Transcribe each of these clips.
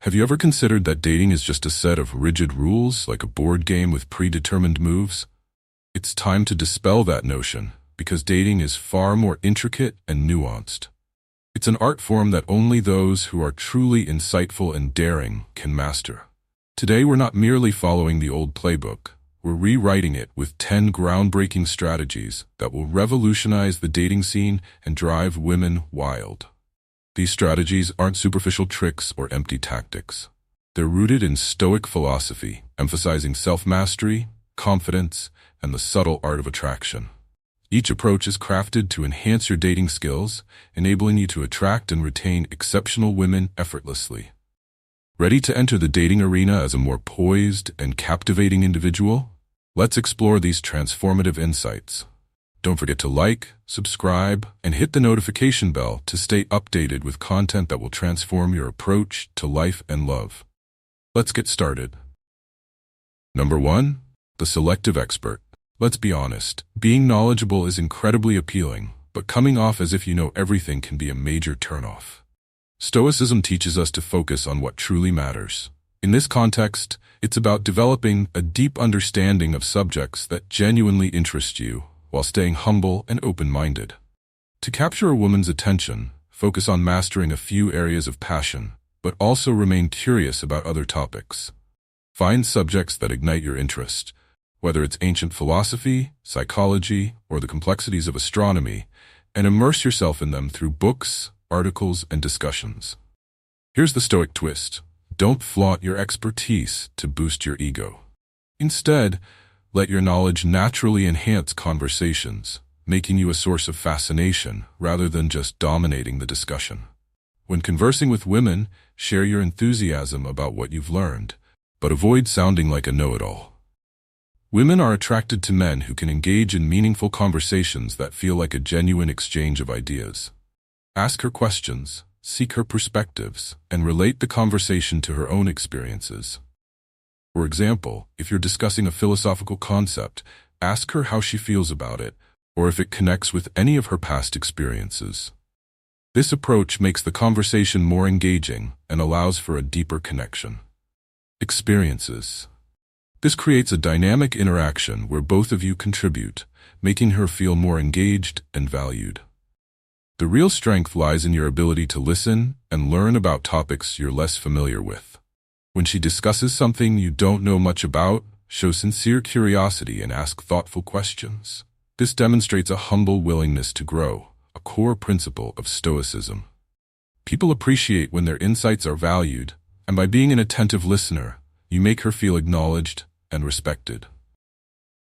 Have you ever considered that dating is just a set of rigid rules, like a board game with predetermined moves? It's time to dispel that notion, because dating is far more intricate and nuanced. It's an art form that only those who are truly insightful and daring can master. Today we're not merely following the old playbook, we're rewriting it with 10 groundbreaking strategies that will revolutionize the dating scene and drive women wild. These strategies aren't superficial tricks or empty tactics. They're rooted in Stoic philosophy, emphasizing self-mastery, confidence, and the subtle art of attraction. Each approach is crafted to enhance your dating skills, enabling you to attract and retain exceptional women effortlessly. Ready to enter the dating arena as a more poised and captivating individual? Let's explore these transformative insights. Don't forget to like, subscribe, and hit the notification bell to stay updated with content that will transform your approach to life and love. Let's get started. Number 1. The selective expert. Let's be honest, being knowledgeable is incredibly appealing, but coming off as if you know everything can be a major turnoff. Stoicism teaches us to focus on what truly matters. In this context, it's about developing a deep understanding of subjects that genuinely interest you, while staying humble and open-minded. To capture a woman's attention, focus on mastering a few areas of passion, but also remain curious about other topics. Find subjects that ignite your interest, whether it's ancient philosophy, psychology, or the complexities of astronomy, and immerse yourself in them through books, articles, and discussions. Here's the Stoic twist. Don't flaunt your expertise to boost your ego. Instead, let your knowledge naturally enhance conversations, making you a source of fascination rather than just dominating the discussion. When conversing with women, share your enthusiasm about what you've learned, but avoid sounding like a know-it-all. Women are attracted to men who can engage in meaningful conversations that feel like a genuine exchange of ideas. Ask her questions, seek her perspectives, and relate the conversation to her own experiences. For example, if you're discussing a philosophical concept, ask her how she feels about it, or if it connects with any of her past experiences. This approach makes the conversation more engaging and allows for a deeper connection. Experiences. This creates a dynamic interaction where both of you contribute, making her feel more engaged and valued. The real strength lies in your ability to listen and learn about topics you're less familiar with. When she discusses something you don't know much about, show sincere curiosity and ask thoughtful questions. This demonstrates a humble willingness to grow, a core principle of Stoicism. People appreciate when their insights are valued, and by being an attentive listener, you make her feel acknowledged and respected.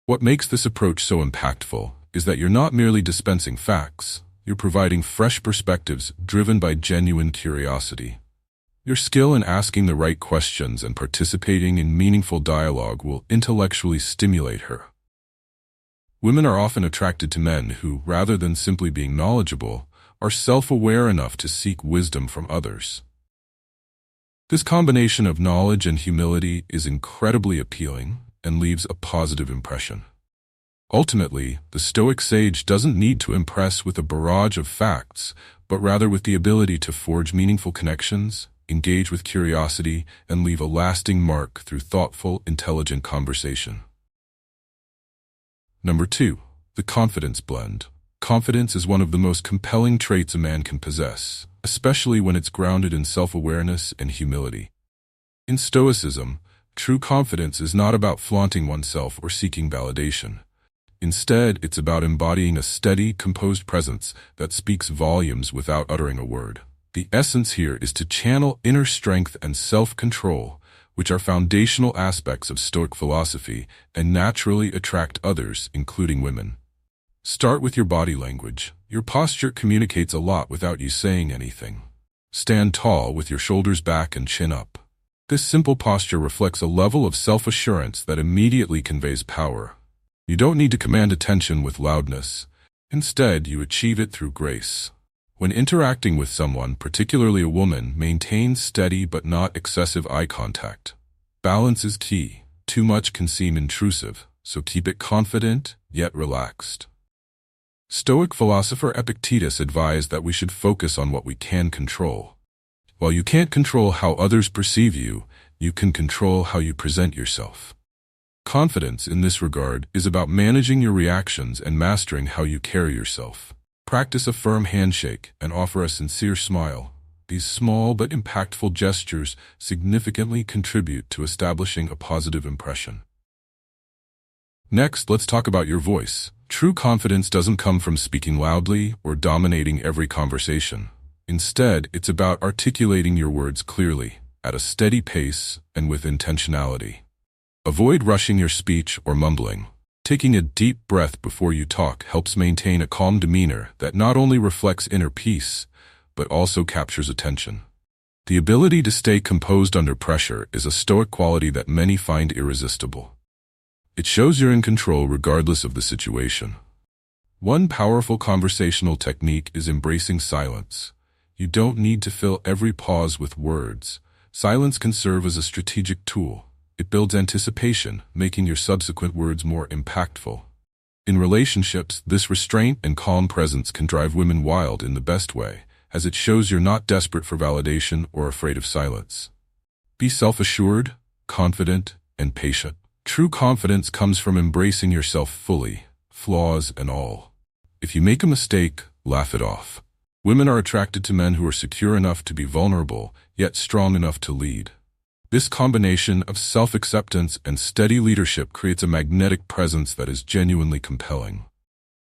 What makes this approach so impactful is that you're not merely dispensing facts, you're providing fresh perspectives driven by genuine curiosity. Your skill in asking the right questions and participating in meaningful dialogue will intellectually stimulate her. Women are often attracted to men who, rather than simply being knowledgeable, are self-aware enough to seek wisdom from others. This combination of knowledge and humility is incredibly appealing and leaves a positive impression. Ultimately, the Stoic sage doesn't need to impress with a barrage of facts, but rather with the ability to forge meaningful connections, engage with curiosity, and leave a lasting mark through thoughtful, intelligent conversation. Number 2. The confidence blend. Confidence is one of the most compelling traits a man can possess, especially when it's grounded in self-awareness and humility. In Stoicism, true confidence is not about flaunting oneself or seeking validation. Instead, it's about embodying a steady, composed presence that speaks volumes without uttering a word. The essence here is to channel inner strength and self-control, which are foundational aspects of Stoic philosophy, and naturally attract others, including women. Start with your body language. Your posture communicates a lot without you saying anything. Stand tall with your shoulders back and chin up. This simple posture reflects a level of self-assurance that immediately conveys power. You don't need to command attention with loudness. Instead, you achieve it through grace. When interacting with someone, particularly a woman, maintain steady but not excessive eye contact. Balance is key. Too much can seem intrusive, so keep it confident, yet relaxed. Stoic philosopher Epictetus advised that we should focus on what we can control. While you can't control how others perceive you, you can control how you present yourself. Confidence in this regard is about managing your reactions and mastering how you carry yourself. Practice a firm handshake and offer a sincere smile. These small but impactful gestures significantly contribute to establishing a positive impression. Next, let's talk about your voice. True confidence doesn't come from speaking loudly or dominating every conversation. Instead, it's about articulating your words clearly, at a steady pace, and with intentionality. Avoid rushing your speech or mumbling. Taking a deep breath before you talk helps maintain a calm demeanor that not only reflects inner peace, but also captures attention. The ability to stay composed under pressure is a stoic quality that many find irresistible. It shows you're in control regardless of the situation. One powerful conversational technique is embracing silence. You don't need to fill every pause with words. Silence can serve as a strategic tool. It builds anticipation, making your subsequent words more impactful. In relationships, this restraint and calm presence can drive women wild in the best way, as it shows you're not desperate for validation or afraid of silence. Be self-assured, confident, and patient. True confidence comes from embracing yourself fully, flaws and all. If you make a mistake, laugh it off. Women are attracted to men who are secure enough to be vulnerable, yet strong enough to lead. This combination of self-acceptance and steady leadership creates a magnetic presence that is genuinely compelling.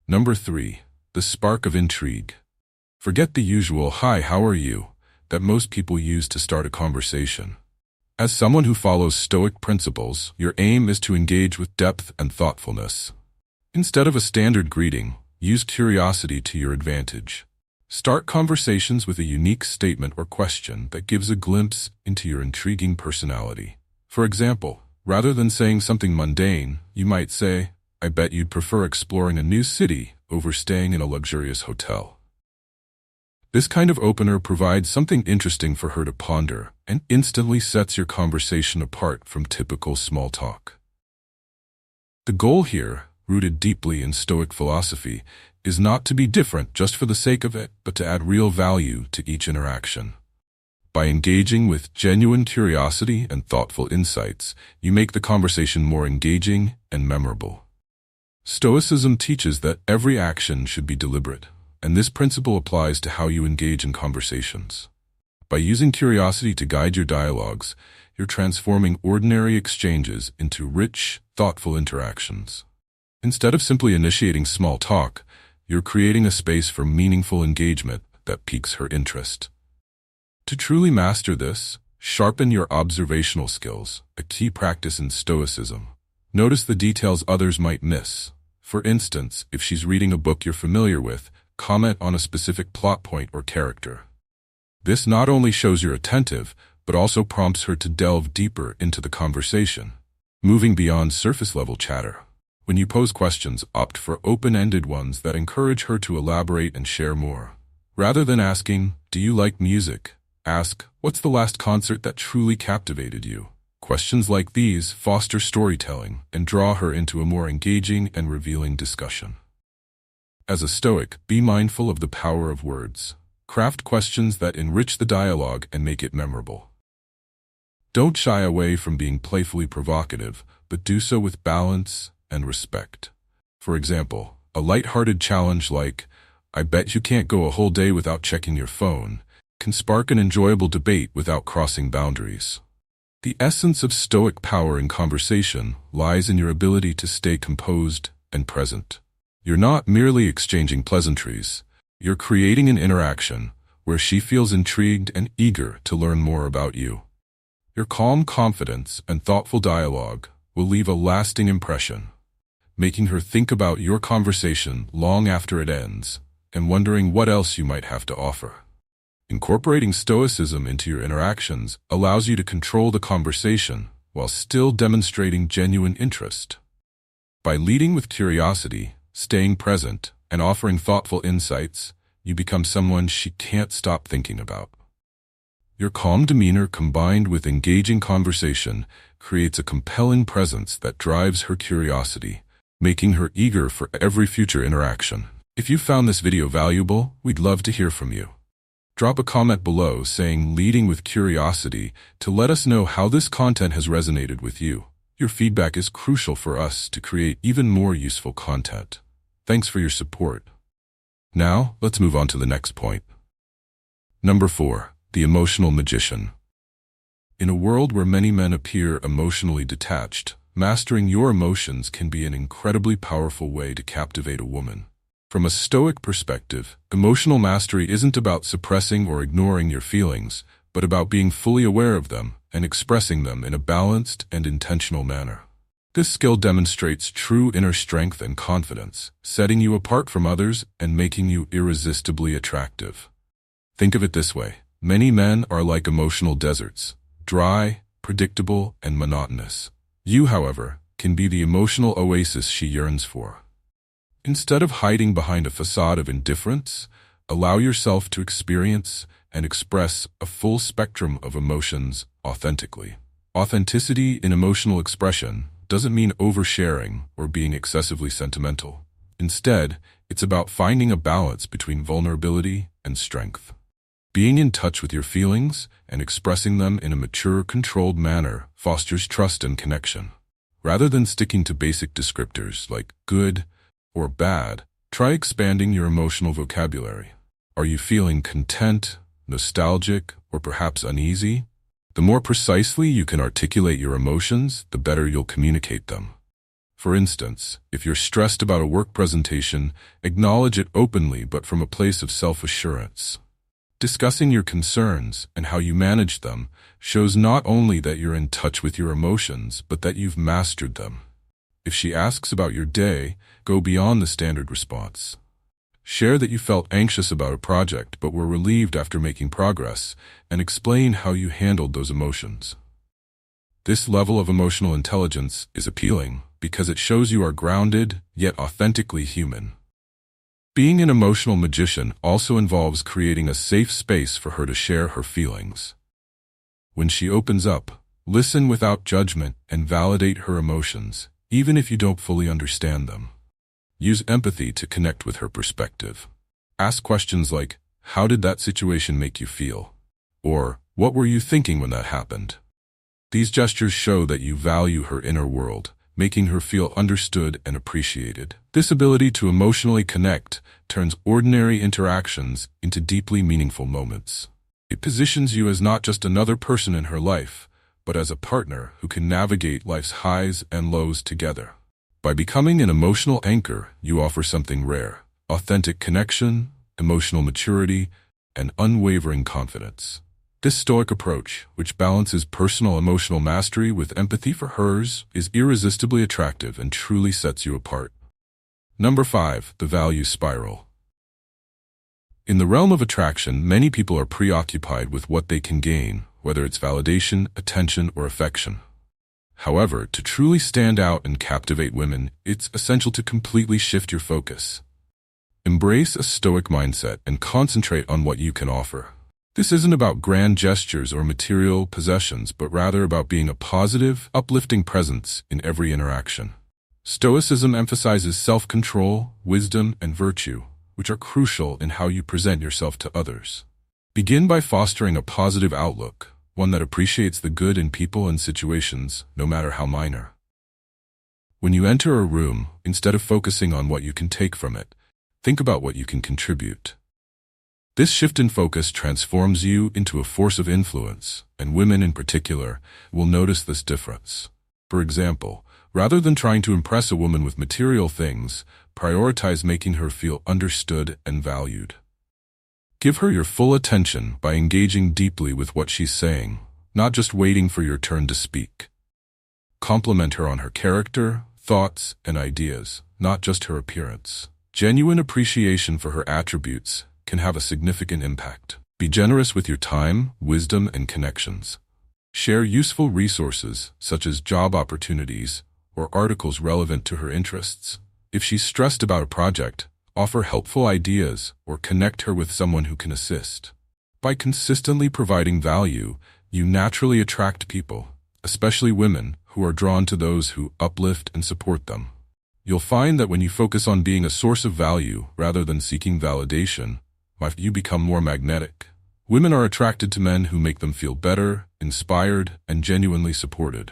Number 3. The spark of intrigue. Forget the usual "Hi, how are you?" that most people use to start a conversation. As someone who follows Stoic principles, your aim is to engage with depth and thoughtfulness. Instead of a standard greeting, use curiosity to your advantage. Start conversations with a unique statement or question that gives a glimpse into your intriguing personality. For example, rather than saying something mundane, you might say, "I bet you'd prefer exploring a new city over staying in a luxurious hotel." This kind of opener provides something interesting for her to ponder and instantly sets your conversation apart from typical small talk. The goal here, rooted deeply in Stoic philosophy, is not to be different just for the sake of it, but to add real value to each interaction. By engaging with genuine curiosity and thoughtful insights, you make the conversation more engaging and memorable. Stoicism teaches that every action should be deliberate, and this principle applies to how you engage in conversations. By using curiosity to guide your dialogues, you're transforming ordinary exchanges into rich, thoughtful interactions. Instead of simply initiating small talk, you're creating a space for meaningful engagement that piques her interest. To truly master this, sharpen your observational skills, a key practice in Stoicism. Notice the details others might miss. For instance, if she's reading a book you're familiar with, comment on a specific plot point or character. This not only shows you're attentive, but also prompts her to delve deeper into the conversation, moving beyond surface-level chatter. When you pose questions, opt for open-ended ones that encourage her to elaborate and share more. Rather than asking, "Do you like music?" ask, "What's the last concert that truly captivated you?" Questions like these foster storytelling and draw her into a more engaging and revealing discussion. As a Stoic, be mindful of the power of words. Craft questions that enrich the dialogue and make it memorable. Don't shy away from being playfully provocative, but do so with balance and respect. For example, a light-hearted challenge like, "I bet you can't go a whole day without checking your phone," can spark an enjoyable debate without crossing boundaries. The essence of Stoic power in conversation lies in your ability to stay composed and present. You're not merely exchanging pleasantries. You're creating an interaction where she feels intrigued and eager to learn more about you. Your calm confidence and thoughtful dialogue will leave a lasting impression, making her think about your conversation long after it ends and wondering what else you might have to offer. Incorporating Stoicism into your interactions allows you to control the conversation while still demonstrating genuine interest. By leading with curiosity, staying present, and offering thoughtful insights, you become someone she can't stop thinking about. Your calm demeanor combined with engaging conversation creates a compelling presence that drives her curiosity, making her eager for every future interaction. If you found this video valuable, we'd love to hear from you. Drop a comment below saying "leading with curiosity" to let us know how this content has resonated with you. Your feedback is crucial for us to create even more useful content. Thanks for your support. Now, let's move on to the next point. Number 4. The emotional magician. In a world where many men appear emotionally detached, mastering your emotions can be an incredibly powerful way to captivate a woman. From a Stoic perspective, emotional mastery isn't about suppressing or ignoring your feelings, but about being fully aware of them and expressing them in a balanced and intentional manner. This skill demonstrates true inner strength and confidence, setting you apart from others and making you irresistibly attractive. Think of it this way: many men are like emotional deserts, dry, predictable, and monotonous. You, however, can be the emotional oasis she yearns for. Instead of hiding behind a facade of indifference, allow yourself to experience and express a full spectrum of emotions authentically. Authenticity in emotional expression doesn't mean oversharing or being excessively sentimental. Instead, it's about finding a balance between vulnerability and strength. Being in touch with your feelings and expressing them in a mature, controlled manner fosters trust and connection. Rather than sticking to basic descriptors like good or bad, try expanding your emotional vocabulary. Are you feeling content, nostalgic, or perhaps uneasy? The more precisely you can articulate your emotions, the better you'll communicate them. For instance, if you're stressed about a work presentation, acknowledge it openly but from a place of self-assurance. Discussing your concerns and how you manage them shows not only that you're in touch with your emotions, but that you've mastered them. If she asks about your day, go beyond the standard response. Share that you felt anxious about a project but were relieved after making progress, and explain how you handled those emotions. This level of emotional intelligence is appealing because it shows you are grounded, yet authentically human. Being an emotional magician also involves creating a safe space for her to share her feelings. When she opens up, listen without judgment and validate her emotions, even if you don't fully understand them. Use empathy to connect with her perspective. Ask questions like, "How did that situation make you feel?" Or, "What were you thinking when that happened?" These gestures show that you value her inner world, making her feel understood and appreciated. This ability to emotionally connect turns ordinary interactions into deeply meaningful moments. It positions you as not just another person in her life, but as a partner who can navigate life's highs and lows together. By becoming an emotional anchor, you offer something rare: authentic connection, emotional maturity, and unwavering confidence. This Stoic approach, which balances personal emotional mastery with empathy for hers, is irresistibly attractive and truly sets you apart. Number 5. The value spiral. In the realm of attraction, many people are preoccupied with what they can gain, whether it's validation, attention, or affection. However, to truly stand out and captivate women, it's essential to completely shift your focus. Embrace a Stoic mindset and concentrate on what you can offer. This isn't about grand gestures or material possessions, but rather about being a positive, uplifting presence in every interaction. Stoicism emphasizes self-control, wisdom, and virtue, which are crucial in how you present yourself to others. Begin by fostering a positive outlook, one that appreciates the good in people and situations, no matter how minor. When you enter a room, instead of focusing on what you can take from it, think about what you can contribute. This shift in focus transforms you into a force of influence, and women in particular will notice this difference. For example, rather than trying to impress a woman with material things, prioritize making her feel understood and valued. Give her your full attention by engaging deeply with what she's saying, not just waiting for your turn to speak. Compliment her on her character, thoughts, and ideas, not just her appearance. Genuine appreciation for her attributes can have a significant impact. Be generous with your time, wisdom, and connections. Share useful resources, such as job opportunities or articles relevant to her interests. If she's stressed about a project, offer helpful ideas or connect her with someone who can assist. By consistently providing value, you naturally attract people, especially women, who are drawn to those who uplift and support them. You'll find that when you focus on being a source of value rather than seeking validation, you become more magnetic. Women are attracted to men who make them feel better, inspired, and genuinely supported.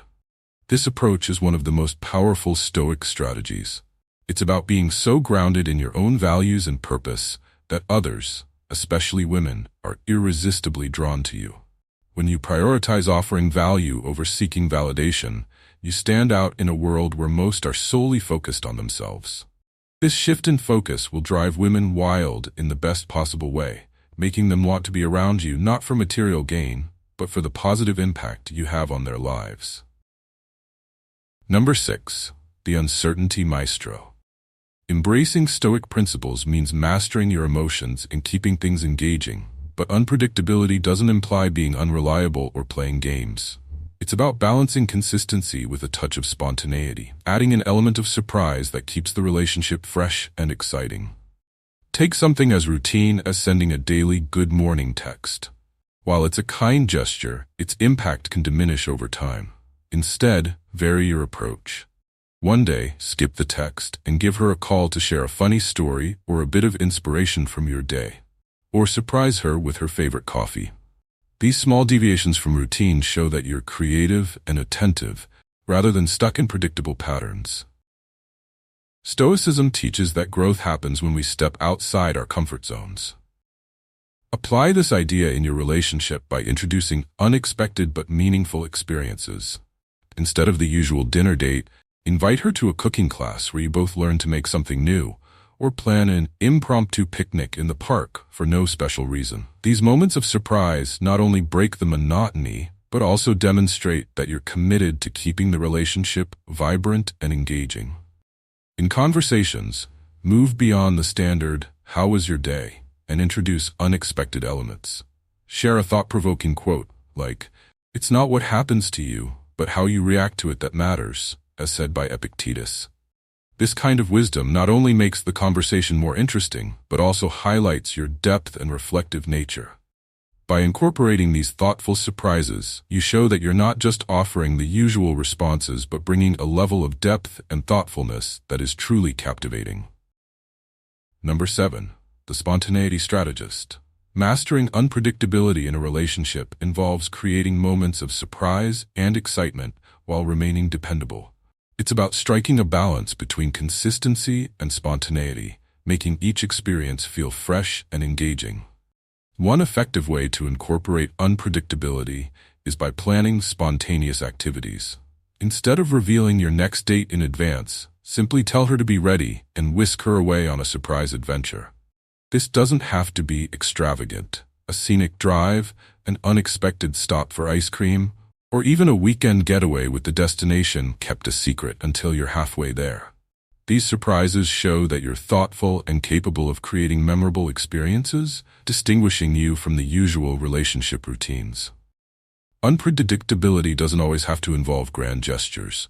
This approach is one of the most powerful Stoic strategies. It's about being so grounded in your own values and purpose that others, especially women, are irresistibly drawn to you. When you prioritize offering value over seeking validation, you stand out in a world where most are solely focused on themselves. This shift in focus will drive women wild in the best possible way, making them want to be around you not for material gain, but for the positive impact you have on their lives. Number 6. The Uncertainty Maestro. Embracing Stoic principles means mastering your emotions and keeping things engaging, but unpredictability doesn't imply being unreliable or playing games. It's about balancing consistency with a touch of spontaneity, adding an element of surprise that keeps the relationship fresh and exciting. Take something as routine as sending a daily good morning text. While it's a kind gesture, its impact can diminish over time. Instead, vary your approach. One day, skip the text and give her a call to share a funny story or a bit of inspiration from your day. Or surprise her with her favorite coffee. These small deviations from routine show that you're creative and attentive, rather than stuck in predictable patterns. Stoicism teaches that growth happens when we step outside our comfort zones. Apply this idea in your relationship by introducing unexpected but meaningful experiences. Instead of the usual dinner date, invite her to a cooking class where you both learn to make something new, or plan an impromptu picnic in the park for no special reason. These moments of surprise not only break the monotony, but also demonstrate that you're committed to keeping the relationship vibrant and engaging. In conversations, move beyond the standard, "How was your day?" and introduce unexpected elements. Share a thought-provoking quote, like, "It's not what happens to you, but how you react to it that matters," as said by Epictetus. This kind of wisdom not only makes the conversation more interesting, but also highlights your depth and reflective nature. By incorporating these thoughtful surprises, you show that you're not just offering the usual responses, but bringing a level of depth and thoughtfulness that is truly captivating. Number 7. The Spontaneity Strategist. Mastering unpredictability in a relationship involves creating moments of surprise and excitement while remaining dependable. It's about striking a balance between consistency and spontaneity, making each experience feel fresh and engaging. One effective way to incorporate unpredictability is by planning spontaneous activities. Instead of revealing your next date in advance, simply tell her to be ready and whisk her away on a surprise adventure. This doesn't have to be extravagant. A scenic drive, an unexpected stop for ice cream, or even a weekend getaway with the destination kept a secret until you're halfway there. These surprises show that you're thoughtful and capable of creating memorable experiences, distinguishing you from the usual relationship routines. Unpredictability doesn't always have to involve grand gestures.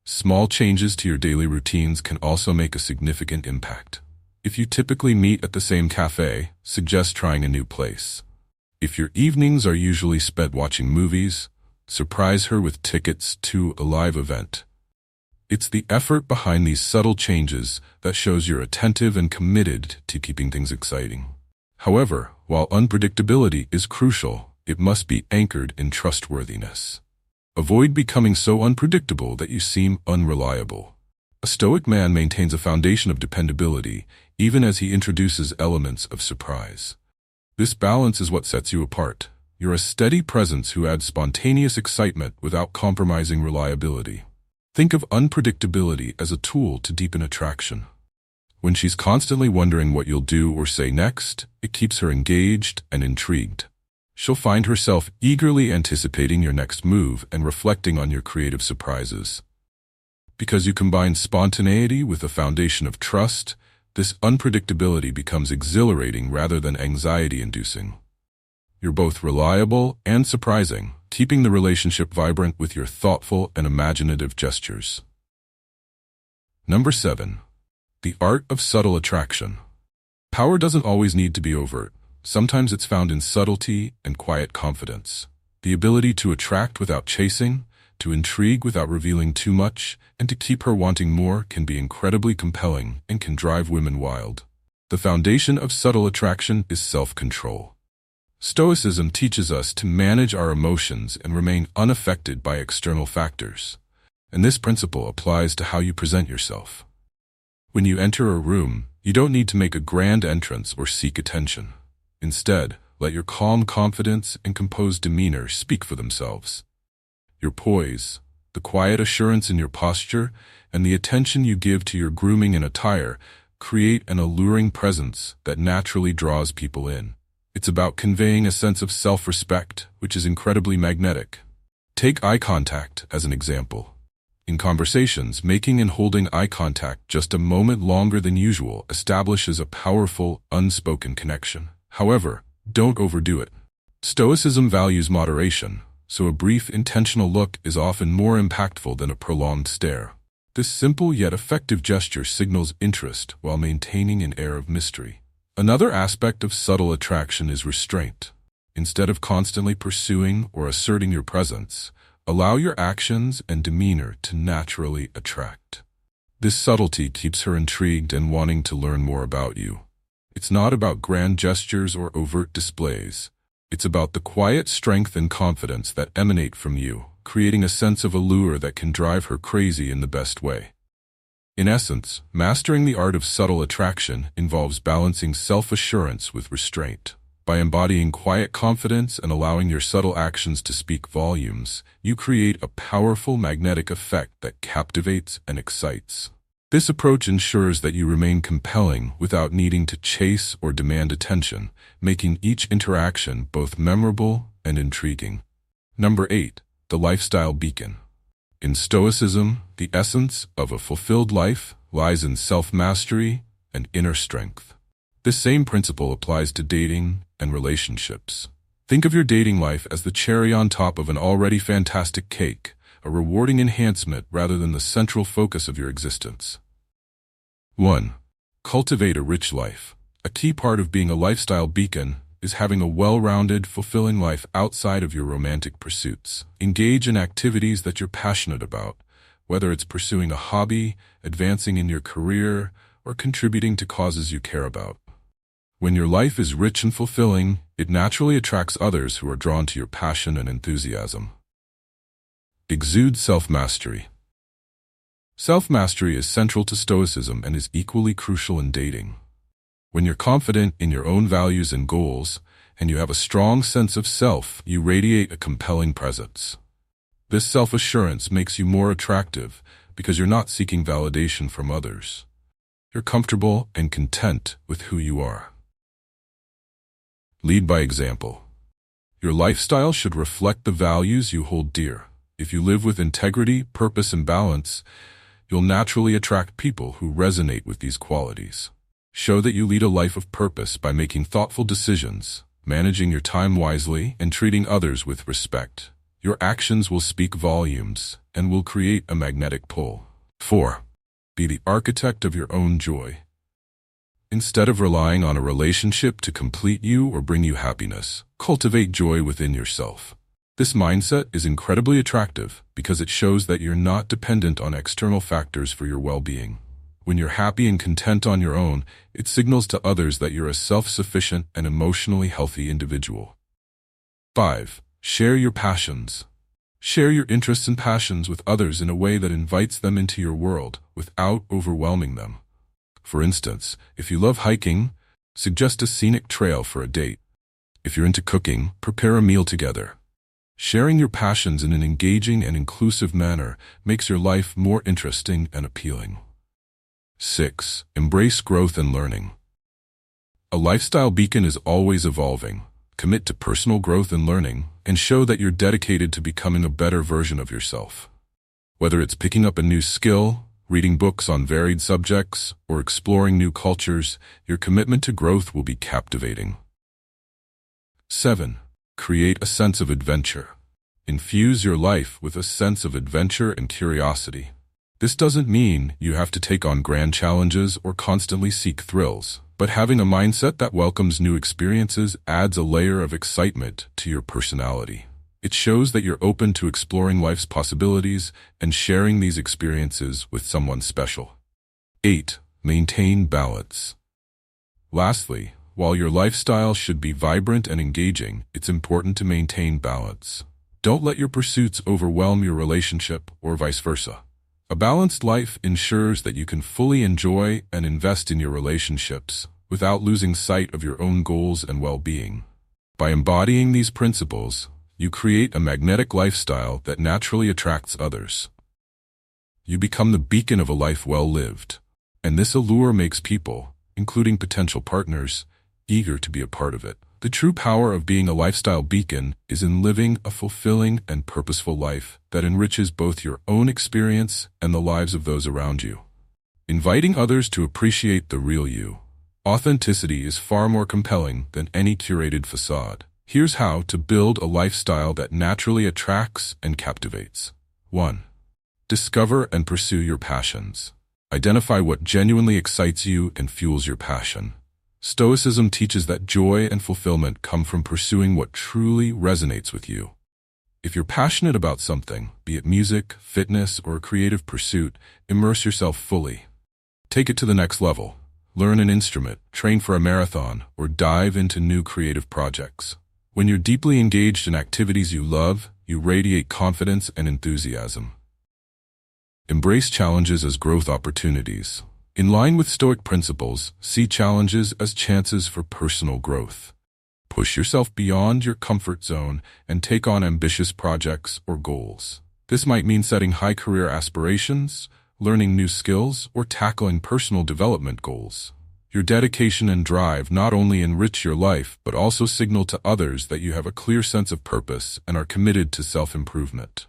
Small changes to your daily routines can also make a significant impact. If you typically meet at the same cafe, suggest trying a new place. If your evenings are usually spent watching movies, surprise her with tickets to a live event. It's the effort behind these subtle changes that shows you're attentive and committed to keeping things exciting. However, while unpredictability is crucial, it must be anchored in trustworthiness. Avoid becoming so unpredictable that you seem unreliable. A Stoic man maintains a foundation of dependability, even as he introduces elements of surprise. This balance is what sets you apart. You're a steady presence who adds spontaneous excitement without compromising reliability. Think of unpredictability as a tool to deepen attraction. When she's constantly wondering what you'll do or say next, it keeps her engaged and intrigued. She'll find herself eagerly anticipating your next move and reflecting on your creative surprises. Because you combine spontaneity with a foundation of trust, this unpredictability becomes exhilarating rather than anxiety-inducing. You're both reliable and surprising, keeping the relationship vibrant with your thoughtful and imaginative gestures. Number 7. The Art of Subtle Attraction. Power doesn't always need to be overt. Sometimes it's found in subtlety and quiet confidence. The ability to attract without chasing, to intrigue without revealing too much, and to keep her wanting more can be incredibly compelling and can drive women wild. The foundation of subtle attraction is self-control. Stoicism teaches us to manage our emotions and remain unaffected by external factors. And this principle applies to how you present yourself. When you enter a room, you don't need to make a grand entrance or seek attention. Instead, let your calm confidence and composed demeanor speak for themselves. Your poise, the quiet assurance in your posture, and the attention you give to your grooming and attire create an alluring presence that naturally draws people in. It's about conveying a sense of self-respect, which is incredibly magnetic. Take eye contact as an example. In conversations, making and holding eye contact just a moment longer than usual establishes a powerful, unspoken connection. However, don't overdo it. Stoicism values moderation, so a brief, intentional look is often more impactful than a prolonged stare. This simple yet effective gesture signals interest while maintaining an air of mystery. Another aspect of subtle attraction is restraint. Instead of constantly pursuing or asserting your presence, allow your actions and demeanor to naturally attract. This subtlety keeps her intrigued and wanting to learn more about you. It's not about grand gestures or overt displays. It's about the quiet strength and confidence that emanate from you, creating a sense of allure that can drive her crazy in the best way. In essence, mastering the art of subtle attraction involves balancing self-assurance with restraint. By embodying quiet confidence and allowing your subtle actions to speak volumes, you create a powerful magnetic effect that captivates and excites. This approach ensures that you remain compelling without needing to chase or demand attention, making each interaction both memorable and intriguing. Number 8. The lifestyle beacon. In Stoicism, the essence of a fulfilled life lies in self-mastery and inner strength. This same principle applies to dating and relationships. Think of your dating life as the cherry on top of an already fantastic cake, a rewarding enhancement rather than the central focus of your existence. 1. Cultivate a rich life. A key part of being a lifestyle beacon is having a well-rounded, fulfilling life outside of your romantic pursuits. Engage in activities that you're passionate about, whether it's pursuing a hobby, advancing in your career, or contributing to causes you care about. When your life is rich and fulfilling, it naturally attracts others who are drawn to your passion and enthusiasm. Exude self-mastery. Self-mastery is central to Stoicism and is equally crucial in dating. When you're confident in your own values and goals, and you have a strong sense of self, you radiate a compelling presence. This self-assurance makes you more attractive because you're not seeking validation from others. You're comfortable and content with who you are. Lead by example. Your lifestyle should reflect the values you hold dear. If you live with integrity, purpose, and balance, you'll naturally attract people who resonate with these qualities. Show that you lead a life of purpose by making thoughtful decisions, managing your time wisely, and treating others with respect. Your actions will speak volumes and will create a magnetic pull. 4. Be the architect of your own joy. Instead of relying on a relationship to complete you or bring you happiness, cultivate joy within yourself. This mindset is incredibly attractive because it shows that you're not dependent on external factors for your well-being. When you're happy and content on your own, it signals to others that you're a self-sufficient and emotionally healthy individual. 5. Share your passions. Share your interests and passions with others in a way that invites them into your world without overwhelming them. For instance, if you love hiking, suggest a scenic trail for a date. If you're into cooking, prepare a meal together. Sharing your passions in an engaging and inclusive manner makes your life more interesting and appealing. 6. Embrace growth and learning. A lifestyle beacon is always evolving. Commit to personal growth and learning, and show that you're dedicated to becoming a better version of yourself. Whether it's picking up a new skill, reading books on varied subjects, or exploring new cultures, your commitment to growth will be captivating. 7. Create a sense of adventure. Infuse your life with a sense of adventure and curiosity. This doesn't mean you have to take on grand challenges or constantly seek thrills, but having a mindset that welcomes new experiences adds a layer of excitement to your personality. It shows that you're open to exploring life's possibilities and sharing these experiences with someone special. 8. Maintain balance. Lastly, while your lifestyle should be vibrant and engaging, it's important to maintain balance. Don't let your pursuits overwhelm your relationship or vice versa. A balanced life ensures that you can fully enjoy and invest in your relationships without losing sight of your own goals and well-being. By embodying these principles, you create a magnetic lifestyle that naturally attracts others. You become the beacon of a life well lived, and this allure makes people, including potential partners, eager to be a part of it. The true power of being a lifestyle beacon is in living a fulfilling and purposeful life that enriches both your own experience and the lives of those around you. Inviting others to appreciate the real you. Authenticity is far more compelling than any curated facade. Here's how to build a lifestyle that naturally attracts and captivates. 1. Discover and pursue your passions. Identify what genuinely excites you and fuels your passion. Stoicism teaches that joy and fulfillment come from pursuing what truly resonates with you. If you're passionate about something, be it music, fitness, or a creative pursuit, immerse yourself fully. Take it to the next level. Learn an instrument, train for a marathon, or dive into new creative projects. When you're deeply engaged in activities you love, you radiate confidence and enthusiasm. Embrace challenges as growth opportunities. In line with Stoic principles, see challenges as chances for personal growth. Push yourself beyond your comfort zone and take on ambitious projects or goals. This might mean setting high career aspirations, learning new skills, or tackling personal development goals. Your dedication and drive not only enrich your life, but also signal to others that you have a clear sense of purpose and are committed to self-improvement.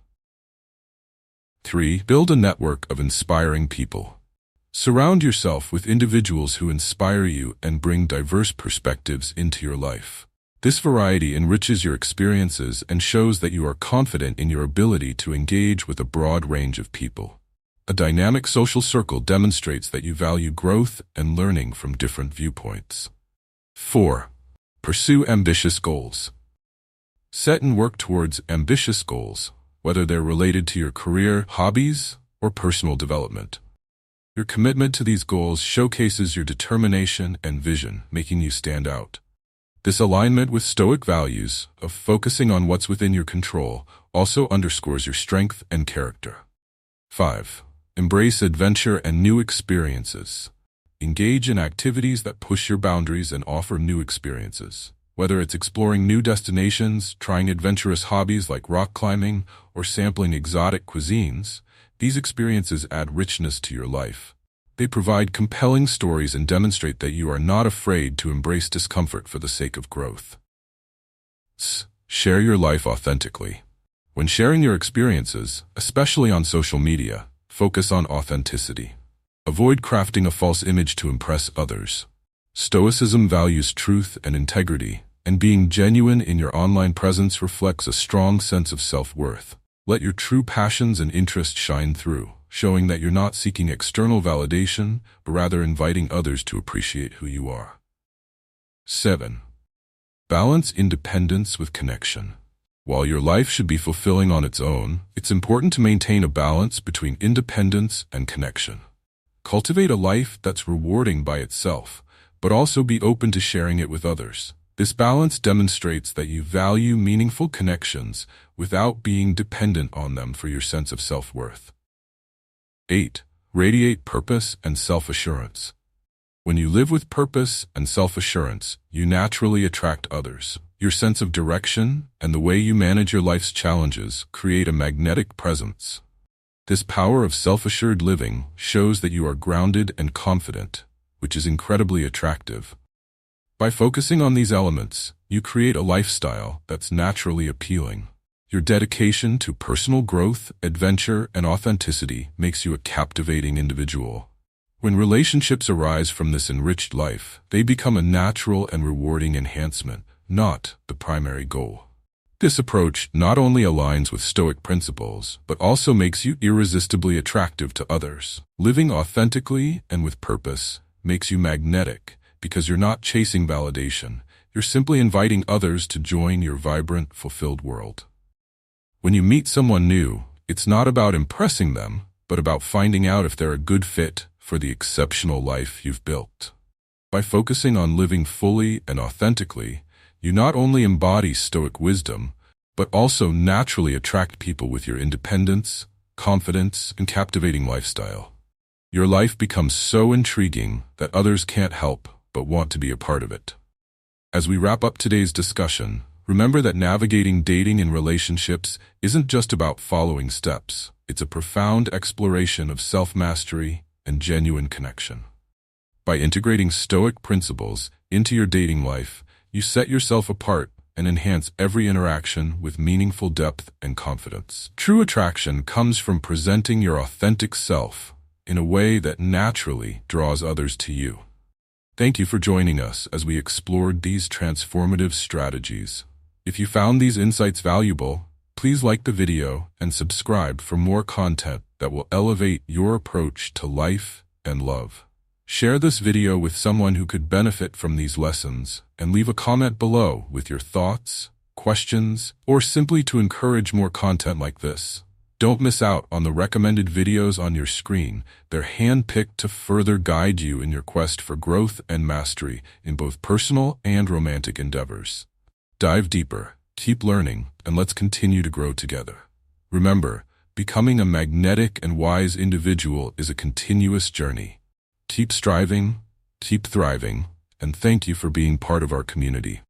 3. Build a network of inspiring people. Surround yourself with individuals who inspire you and bring diverse perspectives into your life. This variety enriches your experiences and shows that you are confident in your ability to engage with a broad range of people. A dynamic social circle demonstrates that you value growth and learning from different viewpoints. 4. Pursue ambitious goals. Set and work towards ambitious goals, whether they're related to your career, hobbies, or personal development. Your commitment to these goals showcases your determination and vision, making you stand out. This alignment with Stoic values of focusing on what's within your control also underscores your strength and character. 5. Embrace adventure and new experiences. Engage in activities that push your boundaries and offer new experiences. Whether it's exploring new destinations, trying adventurous hobbies like rock climbing, or sampling exotic cuisines, these experiences add richness to your life. They provide compelling stories and demonstrate that you are not afraid to embrace discomfort for the sake of growth. Share your life authentically. When sharing your experiences, especially on social media, focus on authenticity. Avoid crafting a false image to impress others. Stoicism values truth and integrity, and being genuine in your online presence reflects a strong sense of self-worth. Let your true passions and interests shine through, showing that you're not seeking external validation, but rather inviting others to appreciate who you are. 7. Balance independence with connection. While your life should be fulfilling on its own, it's important to maintain a balance between independence and connection. Cultivate a life that's rewarding by itself, but also be open to sharing it with others. This balance demonstrates that you value meaningful connections without being dependent on them for your sense of self-worth. 8. Radiate purpose and self-assurance. When you live with purpose and self-assurance, you naturally attract others. Your sense of direction and the way you manage your life's challenges create a magnetic presence. This power of self-assured living shows that you are grounded and confident, which is incredibly attractive. By focusing on these elements, you create a lifestyle that's naturally appealing. Your dedication to personal growth, adventure, and authenticity makes you a captivating individual. When relationships arise from this enriched life, they become a natural and rewarding enhancement, not the primary goal. This approach not only aligns with Stoic principles, but also makes you irresistibly attractive to others. Living authentically and with purpose makes you magnetic, because you're not chasing validation, you're simply inviting others to join your vibrant, fulfilled world. When you meet someone new, it's not about impressing them, but about finding out if they're a good fit for the exceptional life you've built. By focusing on living fully and authentically, you not only embody Stoic wisdom, but also naturally attract people with your independence, confidence, and captivating lifestyle. Your life becomes so intriguing that others can't help but want to be a part of it. As we wrap up today's discussion, remember that navigating dating and relationships isn't just about following steps. It's a profound exploration of self-mastery and genuine connection. By integrating Stoic principles into your dating life, you set yourself apart and enhance every interaction with meaningful depth and confidence. True attraction comes from presenting your authentic self in a way that naturally draws others to you. Thank you for joining us as we explored these transformative strategies. If you found these insights valuable, please like the video and subscribe for more content that will elevate your approach to life and love. Share this video with someone who could benefit from these lessons, and leave a comment below with your thoughts, questions, or simply to encourage more content like this. Don't miss out on the recommended videos on your screen. They're handpicked to further guide you in your quest for growth and mastery in both personal and romantic endeavors. Dive deeper, keep learning, and let's continue to grow together. Remember, becoming a magnetic and wise individual is a continuous journey. Keep striving, keep thriving, and thank you for being part of our community.